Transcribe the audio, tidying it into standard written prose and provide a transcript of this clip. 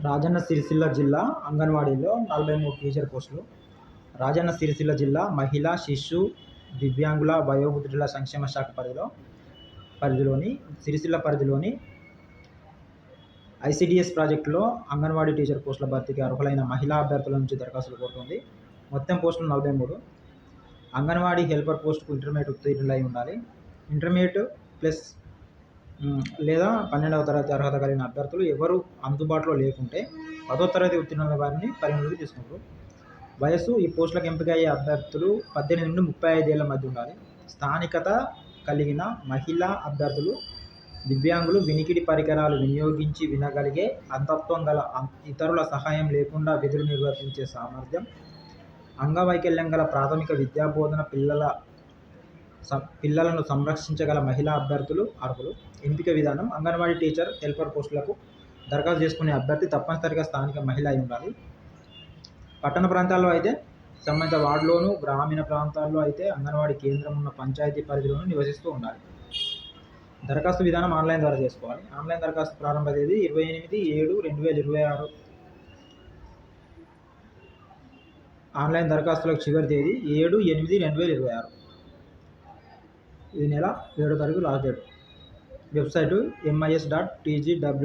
రాజన్న సిరిసిల్ల జిల్లా అంగన్వాడీలో 43 టీచర్ పోస్టులు. రాజన్న సిరిసిల్ల జిల్లా మహిళా, శిశు, దివ్యాంగుల, వయోవృద్ధుల సంక్షేమ శాఖ పరిధిలోని సిరిసిల్ల పరిధిలోని ఐసిడిఎస్ ప్రాజెక్టులో అంగన్వాడీ టీచర్ పోస్టుల భర్తీకి అర్హులైన మహిళా అభ్యర్థుల నుంచి దరఖాస్తులు కోరుతుంది. మొత్తం పోస్టులు 43. అంగన్వాడీ హెల్పర్ పోస్టుకు ఇంటర్మీడియట్ ఉత్తీర్ణులై ఉండాలి. ఇంటర్మీడియట్ ప్లస్ లేదా 12వ తరగతి అర్హత కలిగిన అభ్యర్థులు ఎవరు అందుబాటులో లేకుంటే 10వ తరగతి ఉత్తీర్ణుల వారిని పరిగణలోకి తీసుకుంటారు. వయస్సు ఈ పోస్టులకు ఎంపిక అయ్యే అభ్యర్థులు 18 నుండి 35 ఏళ్ల మధ్య ఉండాలి. స్థానికత కలిగిన మహిళా అభ్యర్థులు దివ్యాంగులు, వినికిడి పరికరాలు వినియోగించి వినగలిగే అంధత్వం గల, ఇతరుల సహాయం లేకుండా విధులు నిర్వర్తించే సామర్థ్యం, అంగవైకల్యం గల, ప్రాథమిక విద్యాబోధన పిల్లలను సంరక్షించగల మహిళా అభ్యర్థులు అర్హులు. ఎంపిక విధానం: అంగన్వాడీ టీచర్, హెల్పర్ పోస్టులకు దరఖాస్తు చేసుకునే అభ్యర్థి తప్పనిసరిగా స్థానిక మహిళ అయి ఉండాలి. పట్టణ ప్రాంతాల్లో అయితే సంబంధిత వార్డులోను, గ్రామీణ ప్రాంతాల్లో అయితే అంగన్వాడీ కేంద్రం ఉన్న పంచాయతీ పరిధిలోనూ నివసిస్తూ ఉండాలి. దరఖాస్తు విధానం ఆన్లైన్ ద్వారా చేసుకోవాలి. ఆన్లైన్ దరఖాస్తు ప్రారంభ తేదీ 28/7/2026. ఆన్లైన్ దరఖాస్తులకు చివరి తేదీ 7/8/2026. ఈ నెల 7వ తారీఖు లాస్ట్ డేట్. Website mis.tgwdcw.in.